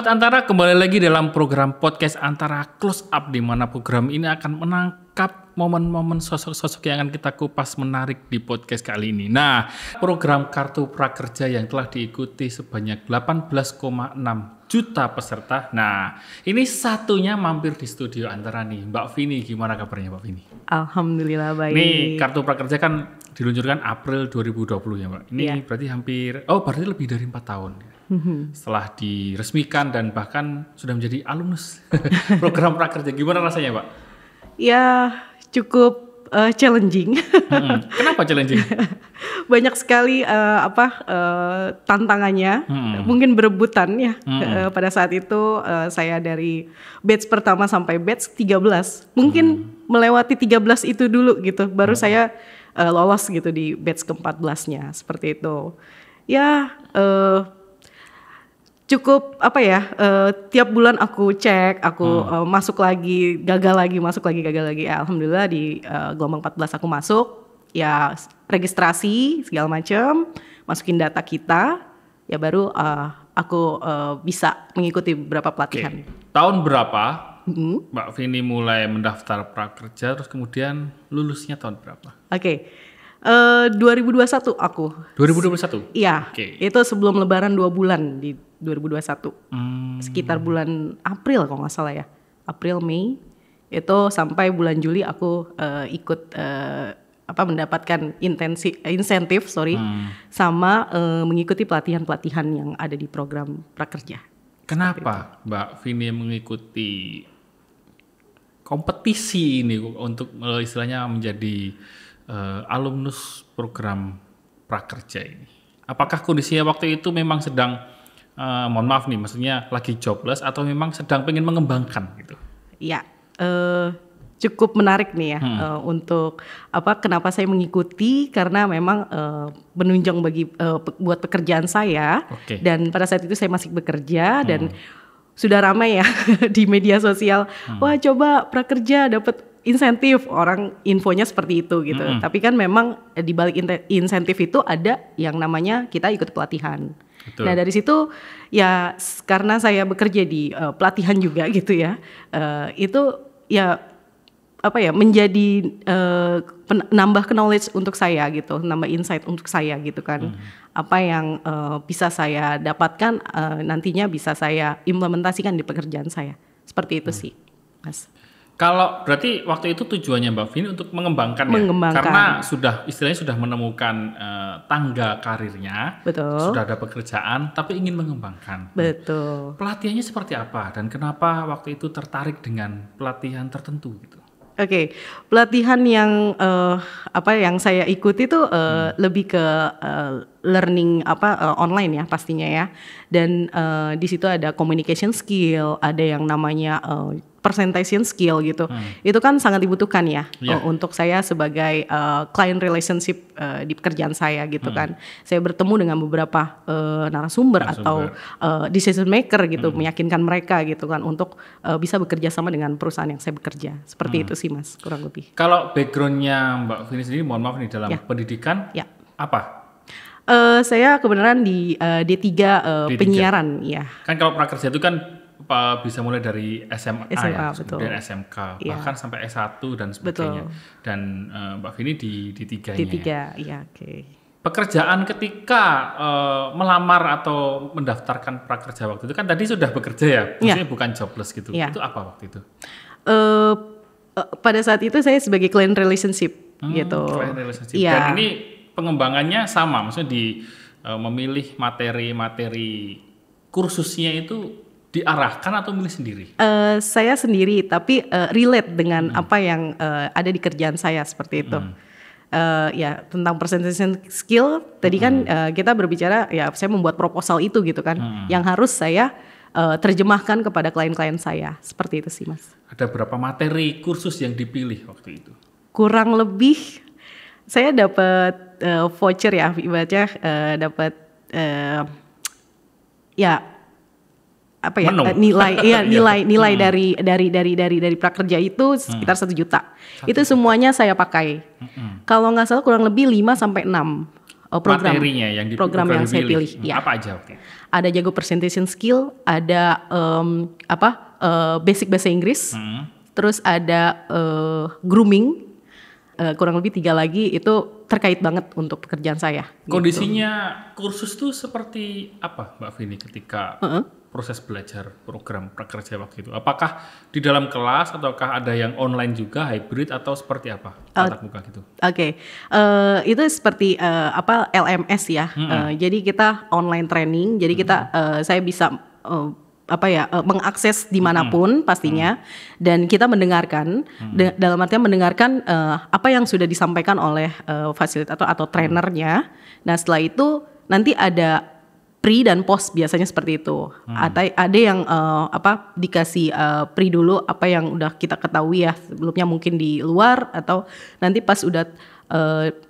Sahabat Antara, kembali lagi dalam program podcast Antara Close Up, di mana program ini akan menangkap momen-momen sosok-sosok yang akan kita kupas menarik di podcast kali ini. Nah, program Kartu Prakerja yang telah diikuti sebanyak 18,6 juta peserta. Nah, ini satunya mampir di studio Antara nih, Mbak Vini. Gimana kabarnya Mbak Vini? Alhamdulillah baik. Nih, Kartu Prakerja kan diluncurkan April 2020 ya Mbak. Ini berarti berarti lebih dari 4 tahun. Setelah diresmikan dan bahkan sudah menjadi alumnus program prakerja. Gimana rasanya Pak? Ya cukup challenging. Kenapa challenging? Banyak sekali tantangannya, mungkin berebutan ya. Pada saat itu saya dari batch pertama sampai batch 13, mungkin melewati 13 itu dulu gitu, baru saya lolos gitu di batch ke-14-nya, seperti itu. Ya cukup tiap bulan aku cek, masuk lagi, gagal lagi, masuk lagi, gagal lagi. Ya, alhamdulillah di gelombang 14 aku masuk, ya registrasi segala macam, masukin data kita, ya baru aku bisa mengikuti beberapa pelatihan. Tahun berapa Mbak Vini mulai mendaftar prakerja, terus kemudian lulusnya tahun berapa? 2021 aku. 2021? Iya, itu sebelum lebaran 2 bulan di 2021. Sekitar bulan April kalau nggak salah ya. April, Mei, itu sampai bulan Juli aku ikut mendapatkan insentif sama mengikuti pelatihan-pelatihan yang ada di program prakerja. Kenapa Mbak Vini mengikuti kompetisi ini untuk istilahnya menjadi alumnus program prakerja ini? Apakah kondisinya waktu itu memang sedang mohon maaf nih, maksudnya lagi jobless atau memang sedang pengen mengembangkan gitu? Ya, cukup menarik nih ya untuk kenapa saya mengikuti, karena memang menunjang bagi buat pekerjaan saya. Dan pada saat itu saya masih bekerja dan sudah ramai ya di media sosial. Wah, coba prakerja dapat insentif, orang infonya seperti itu gitu. Tapi kan memang di balik insentif itu ada yang namanya kita ikut pelatihan. Betul. Nah dari situ ya karena saya bekerja di pelatihan juga gitu ya, itu ya menjadi nambah knowledge untuk saya gitu, nambah insight untuk saya gitu kan. Apa yang bisa saya dapatkan nantinya bisa saya implementasikan di pekerjaan saya. Seperti itu sih, Mas. Kalau berarti waktu itu tujuannya Mbak Vini untuk mengembangkan ya? Karena istilahnya sudah menemukan tangga karirnya, betul. Sudah ada pekerjaan, tapi ingin mengembangkan. Betul. Pelatihannya seperti apa dan kenapa waktu itu tertarik dengan pelatihan tertentu gitu? Pelatihan yang yang saya ikuti itu lebih ke learning online ya pastinya ya. Dan di situ ada communication skill, ada yang namanya presentation skill gitu. Itu kan sangat dibutuhkan ya untuk saya sebagai client relationship di pekerjaan saya gitu kan. Saya bertemu dengan beberapa narasumber atau decision maker gitu, meyakinkan mereka gitu kan untuk bisa bekerja sama dengan perusahaan yang saya bekerja. Seperti itu sih Mas, kurang lebih. Kalau backgroundnya Mbak Vini sendiri, mohon maaf nih, dalam pendidikan apa? Saya kebenaran di D3, penyiaran ya. Kan kalau prakerja itu kan bisa mulai dari SMA ya, kemudian SMK, bahkan sampai S1 dan sebagainya. Betul. Dan Mbak Vini di D3-nya. D3, iya, Pekerjaan ketika melamar atau mendaftarkan prakerja waktu itu kan tadi sudah bekerja ya, maksudnya bukan jobless gitu. Itu apa waktu itu? Pada saat itu saya sebagai client relationship gitu. Client relationship. Dan ini pengembangannya sama, maksudnya memilih materi-materi kursusnya itu diarahkan atau milih sendiri? Saya sendiri, tapi relate dengan apa yang ada di kerjaan saya seperti itu. Ya tentang presentation skill tadi kan kita berbicara ya, saya membuat proposal itu gitu kan, yang harus saya terjemahkan kepada klien-klien saya, seperti itu sih Mas. Ada berapa materi kursus yang dipilih waktu itu? Kurang lebih saya dapat voucher ya, ibaratnya dapat nilai dari prakerja itu sekitar 1 juta. Itu semuanya saya pakai. Kalau nggak salah kurang lebih 5 sampai 6 program. Materinya yang program yang saya pilih. Apa aja? ada jago presentation skill, ada basic bahasa Inggris, terus ada grooming, kurang lebih 3 lagi itu terkait banget untuk pekerjaan saya. Kondisinya kursus tuh seperti apa Mbak Vini ketika proses belajar program prakerja waktu itu? Apakah di dalam kelas ataukah ada yang online juga, hybrid atau seperti apa? Tatap muka gitu. Oke. Itu seperti LMS ya. Jadi kita online training. Jadi kita saya bisa mengakses dimanapun pastinya, dan kita mendengarkan dalam artian mendengarkan apa yang sudah disampaikan oleh fasilitator atau trainernya. Nah setelah itu nanti ada pre dan post, biasanya seperti itu. Ada yang dikasih pre dulu apa yang udah kita ketahui ya sebelumnya mungkin di luar, atau nanti pas udah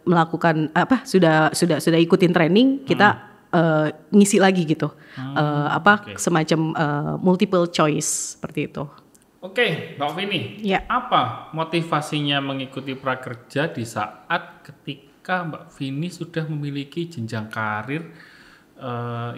melakukan sudah ikutin training kita ngisi lagi gitu, semacam multiple choice seperti itu. Oke, Mbak Vini, apa motivasinya mengikuti prakerja di saat ketika Mbak Vini sudah memiliki jenjang karir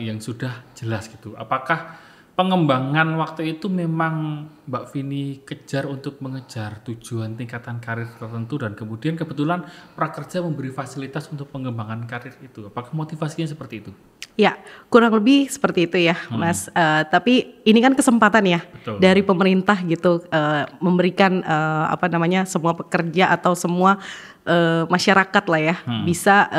yang sudah jelas gitu? Apakah pengembangan waktu itu memang Mbak Vini kejar untuk mengejar tujuan tingkatan karir tertentu dan kemudian kebetulan prakerja memberi fasilitas untuk pengembangan karir itu? Apakah motivasinya seperti itu? Ya, kurang lebih seperti itu ya, Mas. Tapi ini kan kesempatan ya. Betul. Dari pemerintah gitu, memberikan semua pekerja atau semua masyarakat lah ya bisa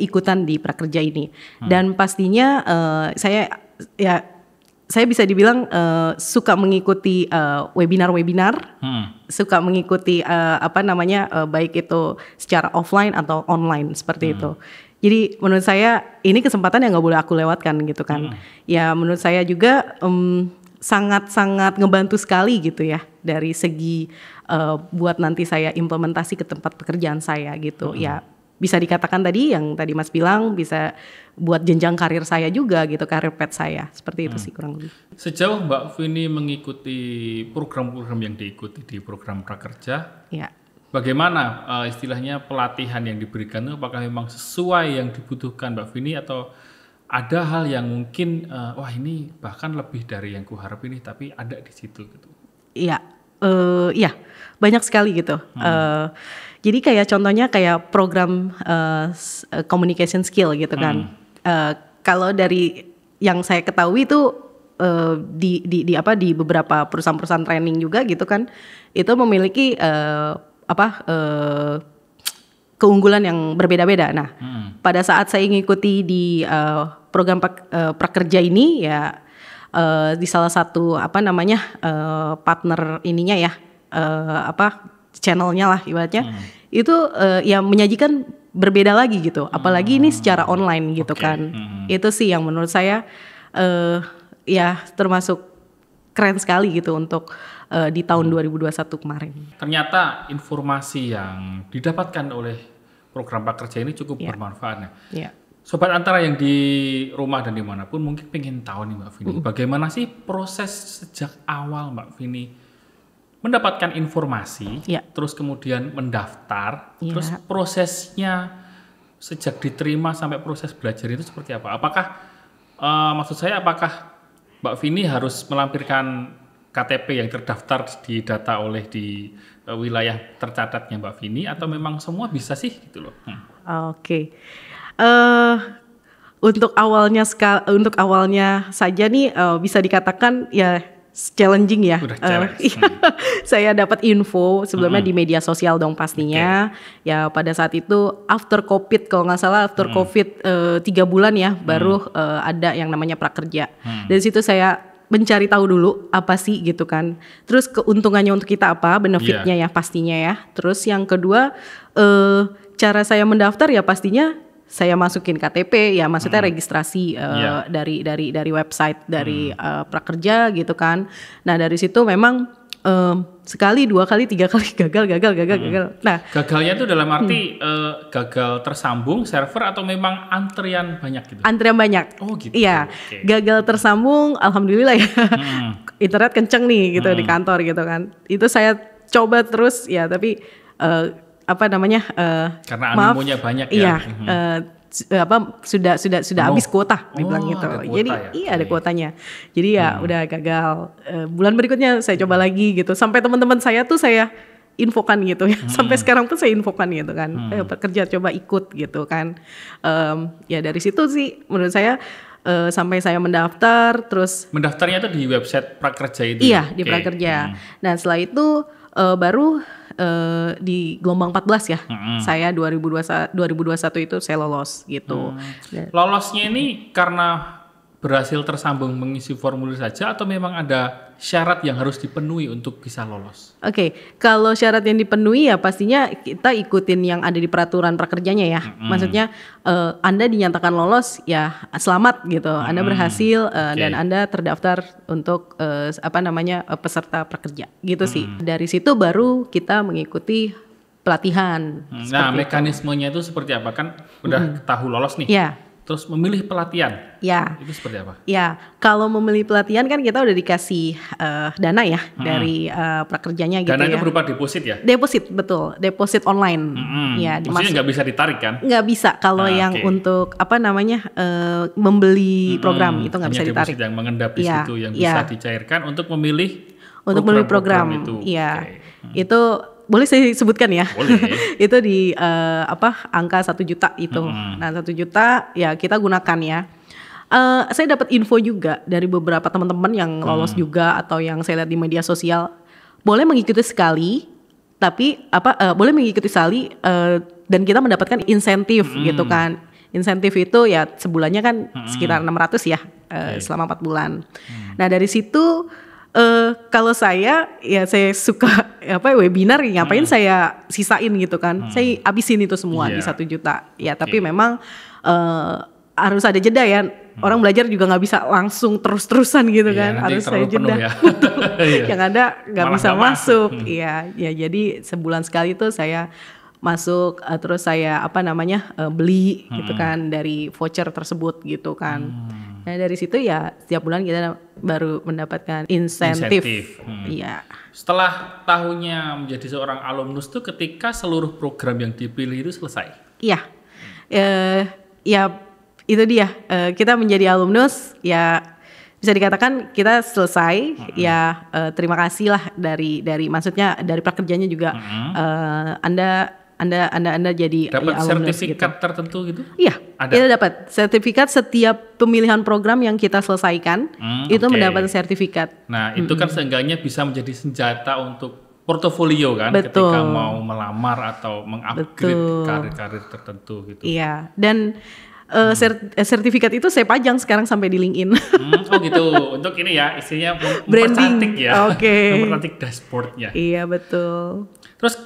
ikutan di prakerja ini. Dan pastinya saya bisa dibilang suka mengikuti webinar-webinar, suka mengikuti baik itu secara offline atau online seperti itu. Jadi menurut saya ini kesempatan yang nggak boleh aku lewatkan gitu kan. Ya menurut saya juga sangat-sangat ngebantu sekali gitu ya dari segi buat nanti saya implementasi ke tempat pekerjaan saya gitu. Ya bisa dikatakan tadi yang tadi Mas bilang bisa buat jenjang karir saya juga gitu, karir path saya. Seperti itu sih kurang lebih. Sejauh Mbak Vini mengikuti program-program yang diikuti di program prakerja, bagaimana istilahnya pelatihan yang diberikan itu, apakah memang sesuai yang dibutuhkan Mbak Vini atau ada hal yang mungkin wah ini bahkan lebih dari yang kuharap ini tapi ada di situ gitu? Iya, banyak sekali gitu. Jadi kayak contohnya kayak program communication skill gitu kan. Kalau dari yang saya ketahui itu di beberapa perusahaan-perusahaan training juga gitu kan, itu memiliki keunggulan yang berbeda-beda. Nah, pada saat saya mengikuti di program prakerja ini ya di salah satu partner ininya ya channelnya lah ibaratnya itu ya menyajikan berbeda lagi gitu, apalagi ini secara online gitu kan. Itu sih yang menurut saya ya termasuk keren sekali gitu untuk di tahun 2021 kemarin. Ternyata informasi yang didapatkan oleh program prakerja ini cukup bermanfaat ya. Sobat Antara yang di rumah dan dimanapun mungkin pengen tahu nih Mbak Vini, bagaimana sih proses sejak awal Mbak Vini mendapatkan informasi, terus kemudian mendaftar, terus prosesnya sejak diterima sampai proses belajar itu seperti apa? Apakah maksud saya apakah Mbak Vini harus melampirkan KTP yang terdaftar di data oleh di wilayah tercatatnya Mbak Vini atau memang semua bisa sih gitu loh? Oke. Untuk awalnya saja nih bisa dikatakan ya challenging ya. Saya dapat info sebelumnya di media sosial dong pastinya. Ya pada saat itu after COVID kalau nggak salah COVID 3 bulan ya baru ada yang namanya prakerja. Dari situ saya mencari tahu dulu apa sih gitu kan. Terus keuntungannya untuk kita apa, benefitnya ya pastinya ya. Terus yang kedua cara saya mendaftar ya pastinya saya masukin KTP ya, maksudnya registrasi dari website dari prakerja gitu kan. Nah dari situ memang sekali, 2 kali, 3 kali gagal. Nah gagalnya itu dalam arti gagal tersambung server atau memang antrian banyak gitu? Antrian banyak. Oh gitu. Iya, gagal tersambung, alhamdulillah ya. Internet kenceng nih gitu di kantor gitu kan. Itu saya coba terus ya, tapi karena animonya banyak ya. sudah habis kuota, dibilang gitu. Jadi ya? ada kuotanya. Jadi ya udah gagal. Bulan berikutnya saya coba lagi gitu. Sampai teman-teman saya tuh saya infokan gitu ya. Sampai sekarang pun saya infokan gitu kan. Pekerja coba ikut gitu kan. Ya dari situ sih menurut saya sampai saya mendaftar, terus mendaftarnya itu di website Prakerja itu. Iya, di Prakerja. Nah, setelah itu baru di gelombang 14 ya. Saya 2021 itu saya lolos gitu. Lolosnya ini karena berhasil tersambung mengisi formulir saja atau memang ada syarat yang harus dipenuhi untuk bisa lolos? Oke, kalau syarat yang dipenuhi ya pastinya kita ikutin yang ada di peraturan prakerjanya ya. Maksudnya Anda dinyatakan lolos ya selamat gitu. Anda berhasil dan Anda terdaftar untuk peserta prakerja gitu sih. Dari situ baru kita mengikuti pelatihan. Nah, mekanismenya itu seperti apa? Kan udah tahu lolos nih. Iya. Terus memilih pelatihan, itu seperti apa? Ya, kalau memilih pelatihan kan kita udah dikasih dana ya dari prakerjanya gitu ya. Dana itu berupa deposit ya? Deposit, betul. Deposit online. Ya, maksudnya nggak bisa ditarik kan? Nggak bisa. Kalau yang untuk membeli program itu nggak bisa ditarik. Deposit yang mengendap di situ yang bisa dicairkan untuk memilih program itu. Iya. Itu boleh saya sebutkan ya? Boleh. Itu di angka 1 juta itu. Nah 1 juta ya kita gunakan ya. Saya dapat info juga dari beberapa teman-teman yang lolos juga atau yang saya lihat di media sosial. Boleh mengikuti sekali, tapi boleh mengikuti sekali dan kita mendapatkan insentif gitu kan. Insentif itu ya sebulannya kan sekitar 600 ya selama 4 bulan. Nah dari situ kalau saya suka webinar ngapain saya sisain gitu kan. Saya habisin itu semua di 1 juta. Ya tapi memang harus ada jeda ya. Orang belajar juga nggak bisa langsung terus-terusan gitu kan. Harus saya jeda. Yang ada nggak bisa masuk. Iya, ya jadi sebulan sekali itu saya masuk terus saya beli gitu kan dari voucher tersebut gitu kan. Nah dari situ ya setiap bulan kita baru mendapatkan insentif. Iya. Setelah tahunnya menjadi seorang alumnus tuh ketika seluruh program yang dipilih itu selesai. Iya. Ya itu dia. Kita menjadi alumnus ya bisa dikatakan kita selesai. Ya terima kasih lah dari maksudnya dari prakerjanya juga. Anda jadi dapat alumnus sertifikat gitu. tertentu gitu? Iya, kita dapat sertifikat setiap pemilihan program yang kita selesaikan itu mendapat sertifikat. Nah itu kan seenggaknya bisa menjadi senjata untuk portofolio kan. Betul. Ketika mau melamar atau mengupgrade karir-karir tertentu gitu. Iya, dan sertifikat itu saya pajang sekarang sampai di LinkedIn. Oh gitu, untuk ini ya isinya branding ya. Mempercantik dashboardnya. Iya betul. Terus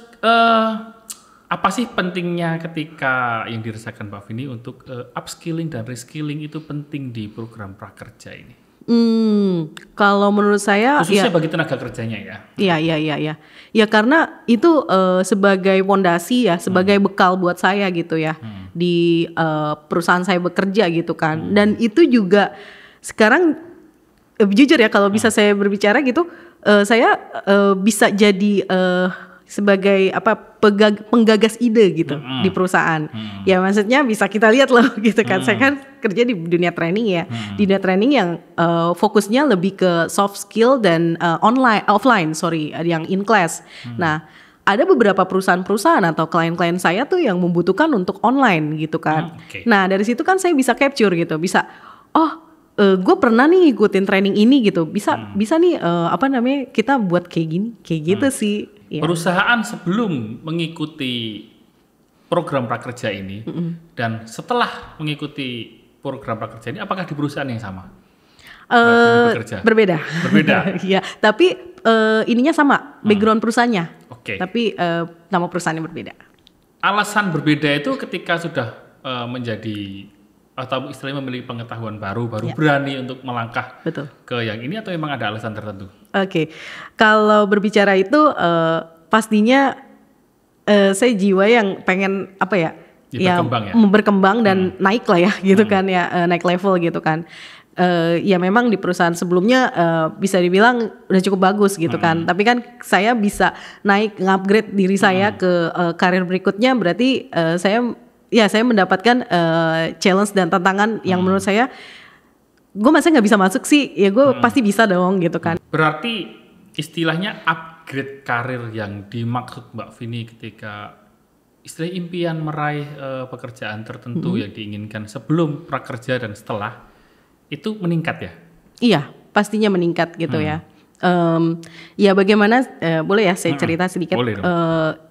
apa sih pentingnya ketika yang dirasakan Mbak Vini untuk upskilling dan reskilling itu penting di program prakerja ini? Kalau menurut saya khususnya bagi tenaga kerjanya ya. Iya. Ya karena itu sebagai fondasi ya, sebagai bekal buat saya gitu ya di perusahaan saya bekerja gitu kan. Dan itu juga sekarang jujur ya kalau bisa saya berbicara gitu, saya bisa jadi sebagai penggagas ide gitu di perusahaan. Ya maksudnya bisa kita lihat loh gitu kan. Saya kan kerja di dunia training ya. Di dunia training yang fokusnya lebih ke soft skill dan offline yang in class. Nah, ada beberapa perusahaan-perusahaan atau klien-klien saya tuh yang membutuhkan untuk online gitu kan. Nah, dari situ kan saya bisa capture gitu. Bisa gue pernah nih ngikutin training ini gitu. Bisa nih kita buat kayak gini, kayak gitu sih. Ya. Perusahaan sebelum mengikuti program prakerja ini dan setelah mengikuti program prakerja ini, apakah di perusahaan yang sama? Berbeda. Ya, tapi ininya sama, background perusahaannya. Tapi nama perusahaannya berbeda. Alasan berbeda itu ketika sudah menjadi atau istilahnya memiliki pengetahuan baru berani untuk melangkah ke yang ini atau memang ada alasan tertentu? Kalau berbicara itu pastinya saya jiwa yang pengen berkembang dan naik lah ya gitu kan ya, naik level gitu kan. Ya memang di perusahaan sebelumnya bisa dibilang udah cukup bagus gitu kan, tapi kan saya bisa naik, ngupgrade diri saya ke karir berikutnya, berarti saya ya saya mendapatkan challenge dan tantangan yang menurut saya gue masa nggak bisa masuk sih, ya gue pasti bisa dong gitu kan. Berarti istilahnya upgrade karir yang dimaksud Mbak Vini ketika istilah impian meraih pekerjaan tertentu yang diinginkan sebelum prakerja dan setelah itu meningkat ya? Iya, pastinya meningkat gitu ya. Ya bagaimana, boleh ya saya cerita sedikit.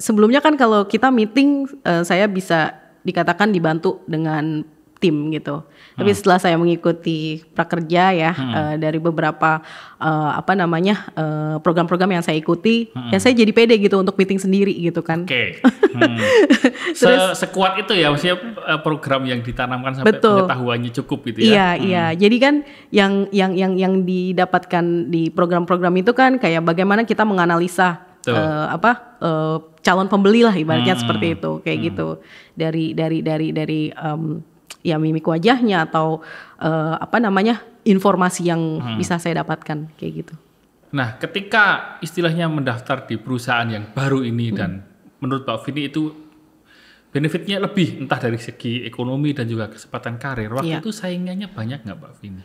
Sebelumnya kan kalau kita meeting saya bisa dikatakan dibantu dengan tim gitu. Tapi setelah saya mengikuti prakerja ya dari beberapa program-program yang saya ikuti, ya saya jadi pede gitu untuk meeting sendiri gitu kan. Oke. Sekuat itu ya maksudnya program yang ditanamkan sampai pengetahuannya cukup gitu ya. Iya. Jadi kan yang didapatkan di program-program itu kan kayak bagaimana kita menganalisa calon pembeli lah ibaratnya seperti itu kayak gitu dari ya mimik wajahnya atau informasi yang bisa saya dapatkan kayak gitu. Nah, ketika istilahnya mendaftar di perusahaan yang baru ini dan menurut Mbak Vini itu benefitnya lebih entah dari segi ekonomi dan juga kesempatan karir. Waktu itu saingannya banyak nggak Mbak Vini?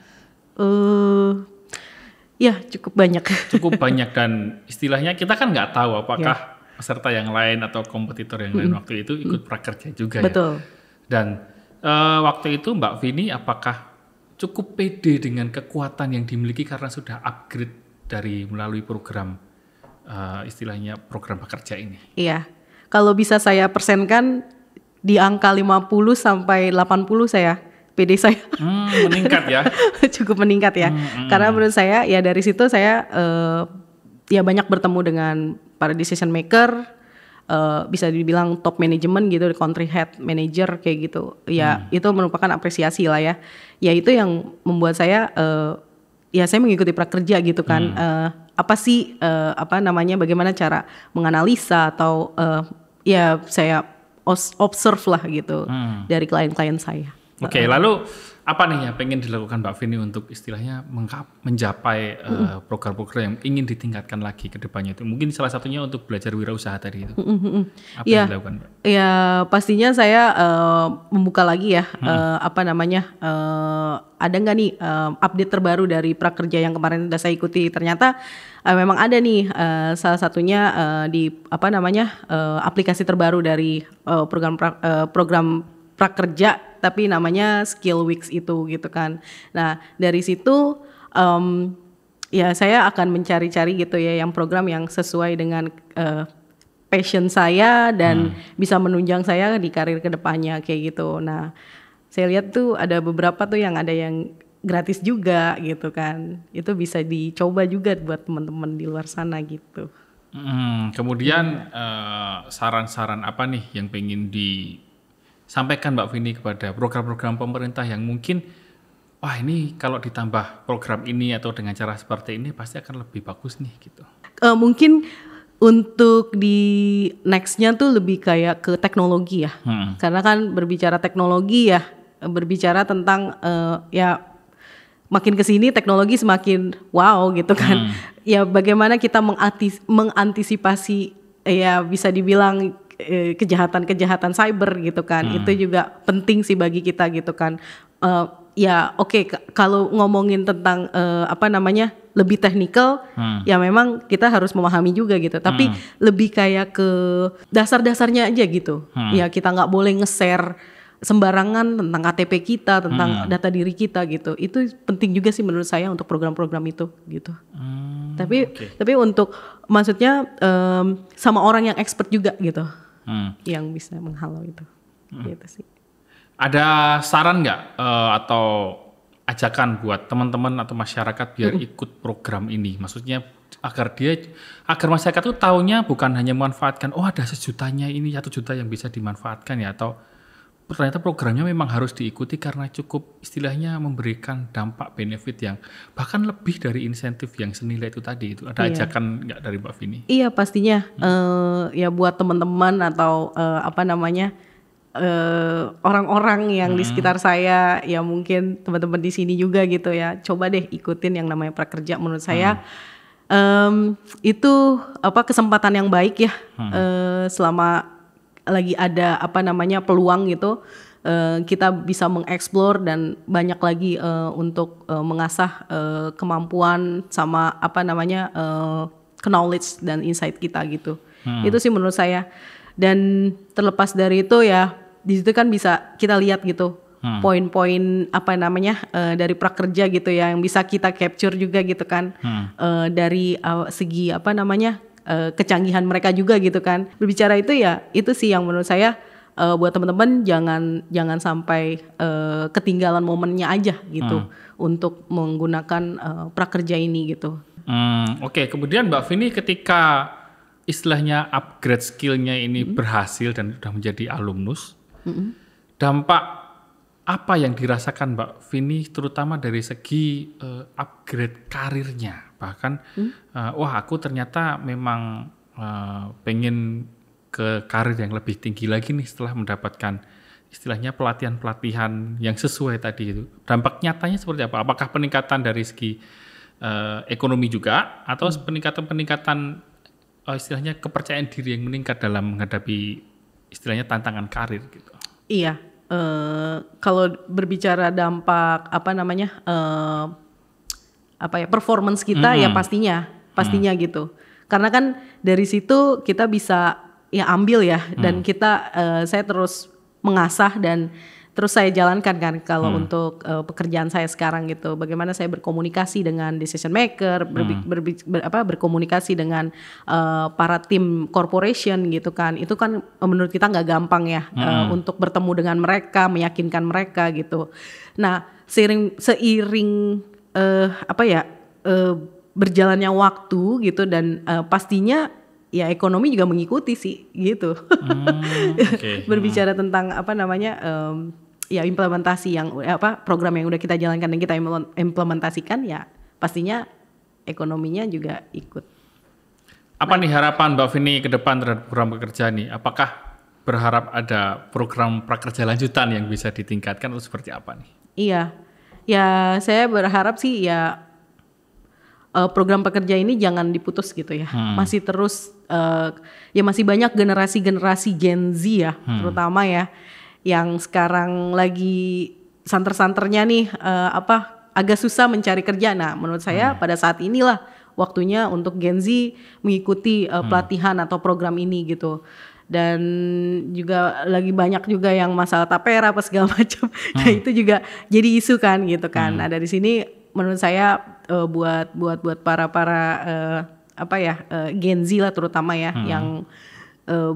Ya cukup banyak. Cukup banyak dan istilahnya kita kan nggak tahu apakah peserta yang lain atau kompetitor yang lain waktu itu ikut prakerja juga. Betul. Dan waktu itu Mbak Vini apakah cukup pede dengan kekuatan yang dimiliki karena sudah upgrade dari melalui program istilahnya program pekerja ini? Iya, kalau bisa saya persenkan di angka 50 sampai 80 saya pede saya. Meningkat ya? Cukup meningkat ya, karena menurut saya ya dari situ saya ya banyak bertemu dengan para decision maker. Bisa dibilang top management gitu, country head manager kayak gitu ya. Itu merupakan apresiasi lah ya. Ya itu yang membuat saya ya saya mengikuti prakerja gitu kan. Apa sih bagaimana cara menganalisa atau ya saya observe lah gitu dari klien-klien saya. Oke, lalu apa nih yang pengen dilakukan Mbak Vini untuk istilahnya mencapai program-program yang ingin ditingkatkan lagi ke depannya itu? Mungkin salah satunya untuk belajar wirausaha tadi itu. Apa yang dilakukan Mbak? Ya pastinya saya membuka lagi ya, ada nggak nih update terbaru dari prakerja yang kemarin sudah saya ikuti. Ternyata memang ada nih salah satunya di aplikasi terbaru dari program prakerja tapi namanya Skill Weeks itu gitu kan. Nah dari situ ya saya akan mencari-cari gitu ya yang program yang sesuai dengan passion saya dan bisa menunjang saya di karir kedepannya kayak gitu. Nah saya lihat tuh ada beberapa tuh yang ada yang gratis juga gitu kan. Itu bisa dicoba juga buat teman-teman di luar sana gitu. Kemudian saran-saran apa nih yang pengen disampaikan Mbak Vini kepada program-program pemerintah yang mungkin wah ini kalau ditambah program ini atau dengan cara seperti ini pasti akan lebih bagus nih gitu. Mungkin untuk di nextnya tuh lebih kayak ke teknologi ya. Karena kan berbicara teknologi ya berbicara tentang ya makin kesini teknologi semakin wow gitu kan. Ya bagaimana kita mengantisipasi ya bisa dibilang kejahatan cyber gitu kan. Itu juga penting sih bagi kita gitu kan. Ya oke, kalau ngomongin tentang lebih teknikal ya memang kita harus memahami juga gitu. Tapi lebih kayak ke dasar-dasarnya aja gitu. Ya kita nggak boleh nge-share sembarangan tentang KTP kita, tentang data diri kita gitu. Itu penting juga sih menurut saya untuk program-program itu gitu. Tapi untuk maksudnya sama orang yang expert juga gitu. Yang bisa menghalau itu. Gitu sih. Ada saran nggak atau ajakan buat teman-teman atau masyarakat biar ikut program ini? Maksudnya agar masyarakat tuh taunya bukan hanya memanfaatkan ada 1 jutanya ini 1 juta yang bisa dimanfaatkan ya, atau ternyata programnya memang harus diikuti karena cukup istilahnya memberikan dampak benefit yang bahkan lebih dari insentif yang senilai itu tadi. Itu ada ajakan nggak dari Mbak Vini? Iya pastinya ya buat teman-teman atau orang-orang yang di sekitar saya ya mungkin teman-teman di sini juga gitu ya, coba deh ikutin yang namanya prakerja. Menurut saya itu kesempatan yang baik ya selama ada peluang gitu, kita bisa mengeksplor dan banyak lagi untuk mengasah kemampuan sama knowledge dan insight kita gitu. Itu sih menurut saya. Dan terlepas dari itu ya di situ kan bisa kita lihat gitu poin-poin dari prakerja gitu ya yang bisa kita capture juga gitu kan, dari segi kecanggihan mereka juga gitu kan. Berbicara itu ya itu sih yang menurut saya buat teman-teman jangan sampai ketinggalan momennya aja gitu untuk menggunakan prakerja ini gitu. Oke. Kemudian Mbak Vini ketika istilahnya upgrade skillnya ini berhasil dan sudah menjadi alumnus, dampak apa yang dirasakan Mbak Vini terutama dari segi upgrade karirnya? Bahkan wah aku ternyata memang pengen ke karir yang lebih tinggi lagi nih setelah mendapatkan istilahnya pelatihan-pelatihan yang sesuai tadi itu. Dampak nyatanya seperti apa? Apakah peningkatan dari segi ekonomi juga atau peningkatan istilahnya kepercayaan diri yang meningkat dalam menghadapi istilahnya tantangan karir gitu? Iya, kalau berbicara dampak performance kita ya pastinya gitu. Karena kan dari situ kita bisa ya ambil ya dan saya terus mengasah dan terus saya jalankan kan kalau untuk pekerjaan saya sekarang gitu. Bagaimana saya berkomunikasi dengan decision maker, berkomunikasi dengan para tim corporation gitu kan. Itu kan menurut kita nggak gampang ya untuk bertemu dengan mereka, meyakinkan mereka gitu. Nah, seiring berjalannya waktu gitu dan pastinya ya ekonomi juga mengikuti sih gitu. Berbicara tentang ya implementasi yang program yang udah kita jalankan dan kita implementasikan ya pastinya ekonominya juga ikut. Apa nih harapan Mbak Vini ke depan terhadap program pekerja nih? Apakah berharap ada program prakerja lanjutan yang bisa ditingkatkan atau seperti apa nih? Iya, ya saya berharap sih ya program pekerja ini jangan diputus gitu ya. Masih terus ya masih banyak generasi Gen Z ya terutama ya yang sekarang lagi santer-santernya nih agak susah mencari kerja. Nah, menurut saya pada saat inilah waktunya untuk Gen Z mengikuti pelatihan atau program ini gitu. Dan juga lagi banyak juga yang masalah tapera apa segala macam. Nah, itu juga jadi isu kan gitu kan. Nah, dari sini menurut saya buat para Gen Z lah terutama ya yang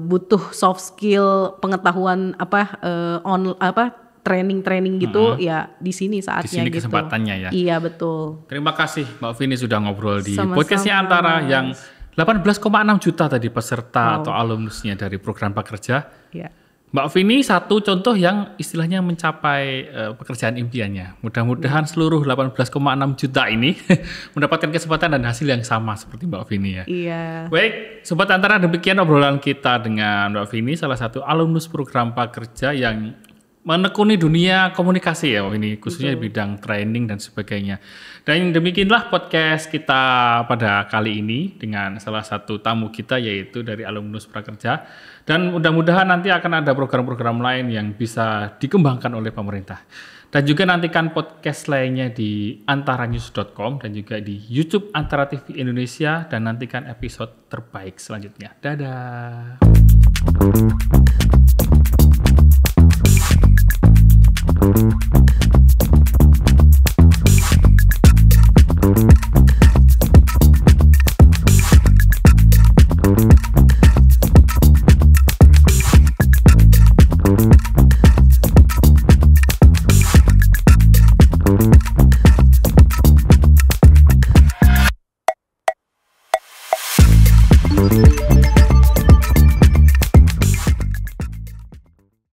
butuh soft skill, pengetahuan training gitu ya di sini saatnya. Di sini gitu. Kesempatannya ya. Iya betul. Terima kasih Mbak Vini sudah ngobrol di podcastnya Antara yang 18,6 juta tadi peserta atau alumnusnya dari program prakerja. Iya. Mbak Vini satu contoh yang istilahnya mencapai pekerjaan impiannya. Mudah-mudahan seluruh 18,6 juta ini mendapatkan kesempatan dan hasil yang sama seperti Mbak Vini ya. Iya. Baik, Sobat Antara, demikian obrolan kita dengan Mbak Vini, salah satu alumnus program prakerja yang menekuni dunia komunikasi ya ini khususnya di bidang training dan sebagainya. Dan demikianlah podcast kita pada kali ini dengan salah satu tamu kita yaitu dari alumnus prakerja, dan mudah-mudahan nanti akan ada program-program lain yang bisa dikembangkan oleh pemerintah. Dan juga nantikan podcast lainnya di antaranews.com dan juga di YouTube Antara TV Indonesia, dan nantikan episode terbaik selanjutnya. Dadah.